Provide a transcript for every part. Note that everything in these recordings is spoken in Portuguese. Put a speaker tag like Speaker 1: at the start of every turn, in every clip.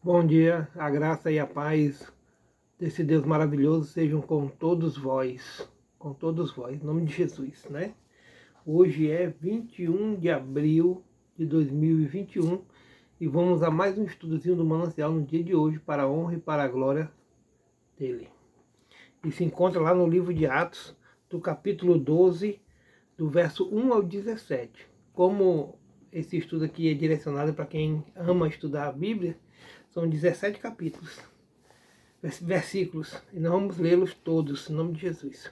Speaker 1: Bom dia, a graça e a paz desse Deus maravilhoso sejam com todos vós, em nome de Jesus, né? Hoje é 21 de abril de 2021 e vamos a mais um estudozinho do Manancial no dia de hoje, para a honra e para a glória dele. E se encontra lá no livro de Atos, do capítulo 12, do verso 1 ao 17. Como esse estudo aqui é direcionado para quem ama estudar a Bíblia, são 17 capítulos, versículos, e nós vamos lê-los todos, em nome de Jesus.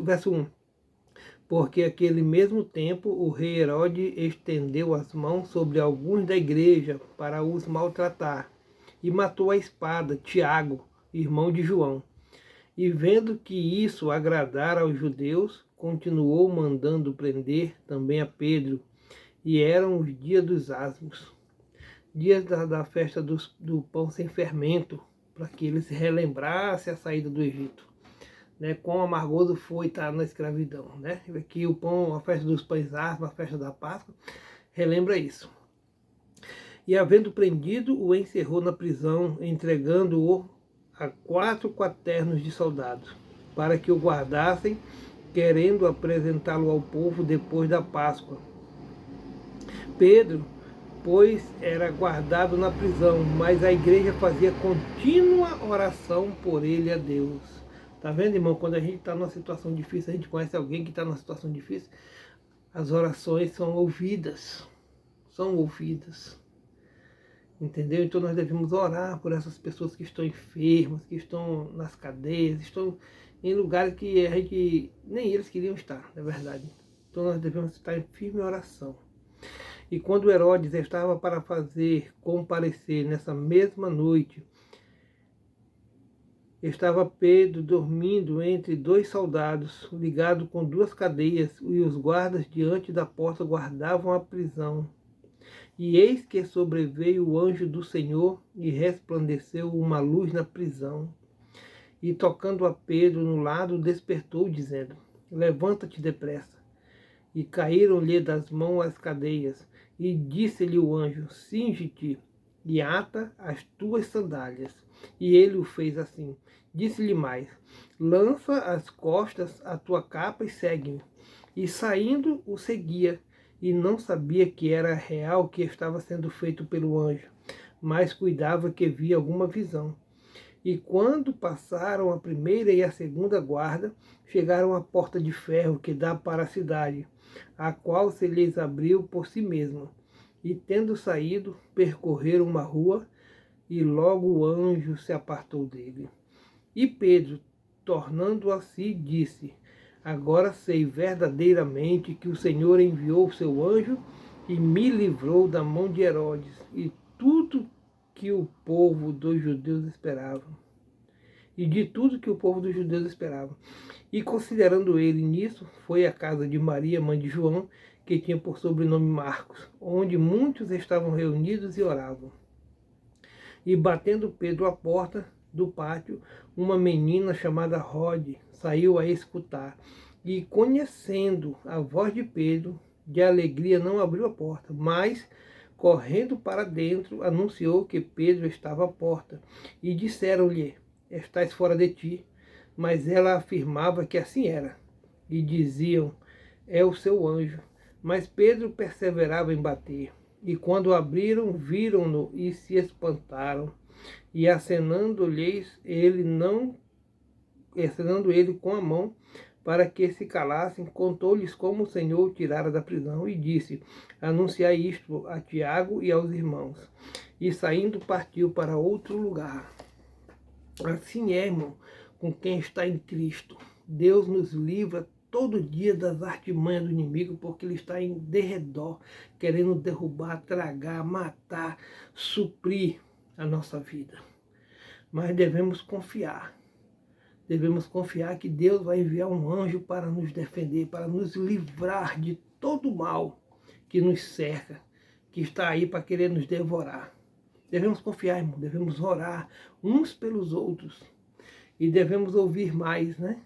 Speaker 1: Verso 1. Porque aquele mesmo tempo o rei Herodes estendeu as mãos sobre alguns da igreja para os maltratar, e matou a espada Tiago, irmão de João. E vendo que isso agradara aos judeus, continuou mandando prender também a Pedro, e eram os dias dos asmos, dias da festa do pão sem fermento, para que eles relembrassem a saída do Egito, né? Quão amargoso foi estar na escravidão, né? Aqui o pão, a festa dos pães asmos, a festa da Páscoa, relembra isso. E havendo prendido, o encerrou na prisão, entregando-o a 4 quaternos de soldados, para que o guardassem, querendo apresentá-lo ao povo depois da Páscoa. Pedro, pois, era guardado na prisão, mas a igreja fazia contínua oração por ele a Deus. Tá vendo, irmão? Quando a gente está numa situação difícil, a gente conhece alguém que está numa situação difícil, as orações são ouvidas. São ouvidas. Entendeu? Então nós devemos orar por essas pessoas que estão enfermas, que estão nas cadeias, estão em lugares que a gente nem eles queriam estar, na verdade. Então nós devemos estar em firme oração. E quando Herodes estava para fazer comparecer nessa mesma noite, estava Pedro dormindo entre 2 soldados, ligado com 2 cadeias, e os guardas diante da porta guardavam a prisão. E eis que sobreveio o anjo do Senhor, e resplandeceu uma luz na prisão. E tocando a Pedro no lado, despertou, dizendo: Levanta-te depressa. E caíram-lhe das mãos as cadeias. E disse-lhe o anjo: Cinge-te e ata as tuas sandálias. E ele o fez assim. Disse-lhe mais: Lança às costas a tua capa e segue-me. E saindo o seguia, e não sabia que era real o que estava sendo feito pelo anjo, mas cuidava que via alguma visão. E quando passaram a primeira e a segunda guarda, chegaram à porta de ferro que dá para a cidade, a qual se lhes abriu por si mesma. E tendo saído, percorreram uma rua, e logo o anjo se apartou dele. E Pedro, tornando a si, disse: Agora sei verdadeiramente que o Senhor enviou o seu anjo e me livrou da mão de Herodes e tudo que o povo dos judeus esperava. E de tudo que o povo dos judeus esperava. E considerando ele nisso, foi à casa de Maria, mãe de João, que tinha por sobrenome Marcos, onde muitos estavam reunidos e oravam. E batendo Pedro à porta do pátio, uma menina chamada Rode saiu a escutar. E conhecendo a voz de Pedro, de alegria não abriu a porta, mas, correndo para dentro, anunciou que Pedro estava à porta. E disseram-lhe: Estás fora de ti. Mas ela afirmava que assim era. E diziam: É o seu anjo. Mas Pedro perseverava em bater. E quando abriram, viram-no e se espantaram. E acenando-lhes acenando ele com a mão, para que se calassem, contou-lhes como o Senhor o tirara da prisão, e disse: Anunciai isto a Tiago e aos irmãos. E saindo partiu para outro lugar. Assim é, irmão, com quem está em Cristo. Deus nos livra todo dia das artimanhas do inimigo, porque ele está em derredor, querendo derrubar, tragar, matar, suprir a nossa vida. Mas devemos confiar que Deus vai enviar um anjo para nos defender, para nos livrar de todo o mal que nos cerca, que está aí para querer nos devorar. Devemos confiar, irmão, devemos orar uns pelos outros e devemos ouvir mais, né?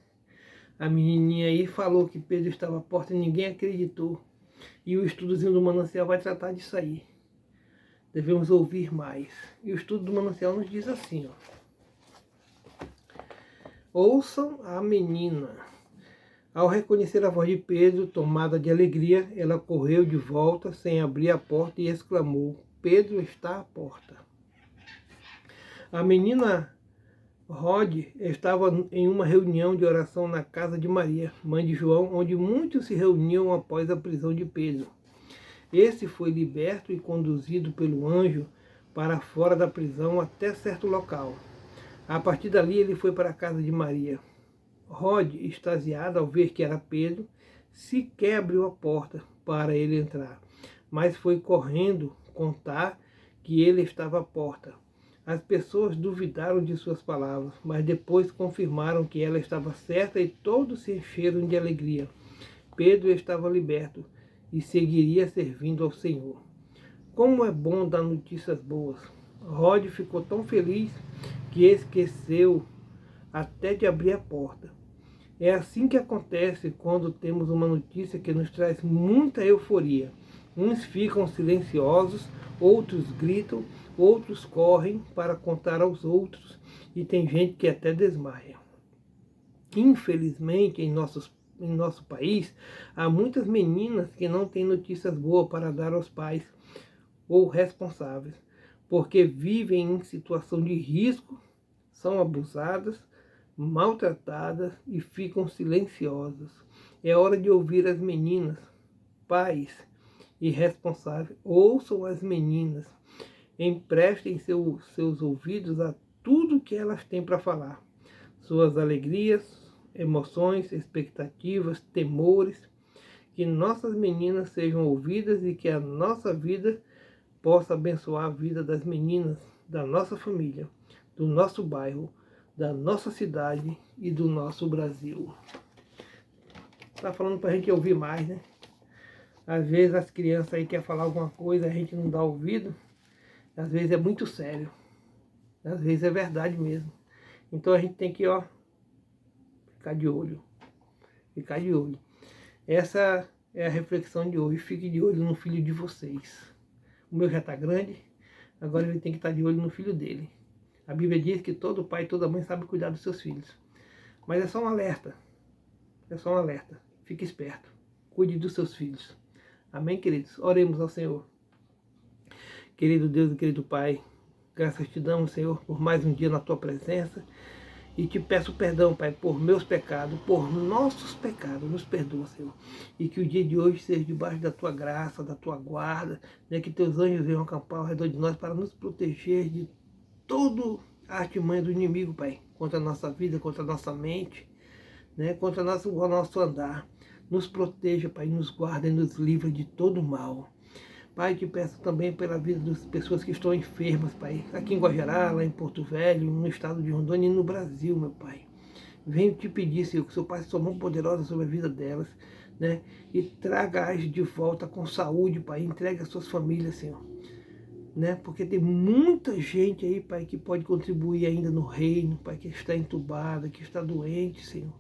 Speaker 1: A menininha aí falou que Pedro estava à porta e ninguém acreditou. E o estudozinho do Manancial vai tratar disso aí. devemos ouvir mais. E o estudo do manancial nos diz assim, ó. Ouçam a menina. Ao reconhecer a voz de Pedro, tomada de alegria, ela correu de volta sem abrir a porta e exclamou: Pedro está à porta. A menina Rod estava em uma reunião de oração na casa de Maria, mãe de João, onde muitos se reuniam após a prisão de Pedro. Esse foi liberto e conduzido pelo anjo para fora da prisão até certo local. A partir dali ele foi para a casa de Maria. Rod, extasiada ao ver que era Pedro, sequer abriu a porta para ele entrar, mas foi correndo contar que ele estava à porta. As pessoas duvidaram de suas palavras, mas depois confirmaram que ela estava certa e todos se encheram de alegria. Pedro estava liberto e seguiria servindo ao Senhor. Como é bom dar notícias boas! Rod ficou tão feliz que esqueceu até de abrir a porta. É assim que acontece quando temos uma notícia que nos traz muita euforia. Uns ficam silenciosos, outros gritam, outros correm para contar aos outros e tem gente que até desmaia. Infelizmente, em nosso país, há muitas meninas que não têm notícias boas para dar aos pais ou responsáveis, porque vivem em situação de risco, são abusadas, maltratadas e ficam silenciosas. É hora de ouvir as meninas. Pais e responsáveis, ouçam as meninas, emprestem seus ouvidos a tudo que elas têm para falar. Suas alegrias, emoções, expectativas, temores, que nossas meninas sejam ouvidas e que a nossa vida possa abençoar a vida das meninas, da nossa família, do nosso bairro, da nossa cidade e do nosso Brasil. Tá falando para a gente ouvir mais, né? Às vezes as crianças aí querem falar alguma coisa, a gente não dá ouvido. Às vezes é muito sério. Às vezes é verdade mesmo. Então a gente tem que, ó, ficar de olho. Ficar de olho. Essa é a reflexão de hoje. Fique de olho no filho de vocês. O meu já está grande, agora ele tem que estar de olho no filho dele. A Bíblia diz que todo pai e toda mãe sabe cuidar dos seus filhos. Mas é só um alerta. É só um alerta. Fique esperto. Cuide dos seus filhos. Amém, queridos? Oremos ao Senhor. Querido Deus e querido Pai, graças te damos, Senhor, por mais um dia na tua presença. E te peço perdão, Pai, por meus pecados, por nossos pecados. Nos perdoa, Senhor. E que o dia de hoje seja debaixo da tua graça, da tua guarda, né? Que teus anjos venham acampar ao redor de nós para nos proteger de toda a artimanha do inimigo, Pai. Contra a nossa vida, contra a nossa mente, né? Contra o nosso andar. Nos proteja, Pai, nos guarda e nos livra de todo mal. Pai, te peço também pela vida das pessoas que estão enfermas, Pai. Aqui em Guajará, lá em Porto Velho, no estado de Rondônia e no Brasil, meu Pai. Venho te pedir, Senhor, que seu Pai sua mão poderosa sobre a vida delas, né? E traga-as de volta com saúde, Pai. Entregue as suas famílias, Senhor. Né? Porque tem muita gente aí, Pai, que pode contribuir ainda no reino, Pai, que está entubada, que está doente, Senhor.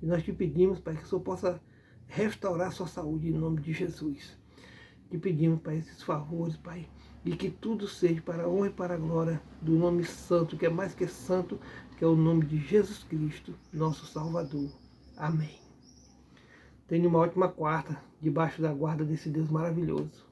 Speaker 1: E nós te pedimos, Pai, que o Senhor possa restaurar a sua saúde em nome de Jesus. Te pedimos, Pai, esses favores, Pai, e que tudo seja para a honra e para a glória do nome santo, que é mais que santo, que é o nome de Jesus Cristo, nosso Salvador. Amém. Tenha uma ótima quarta, debaixo da guarda desse Deus maravilhoso.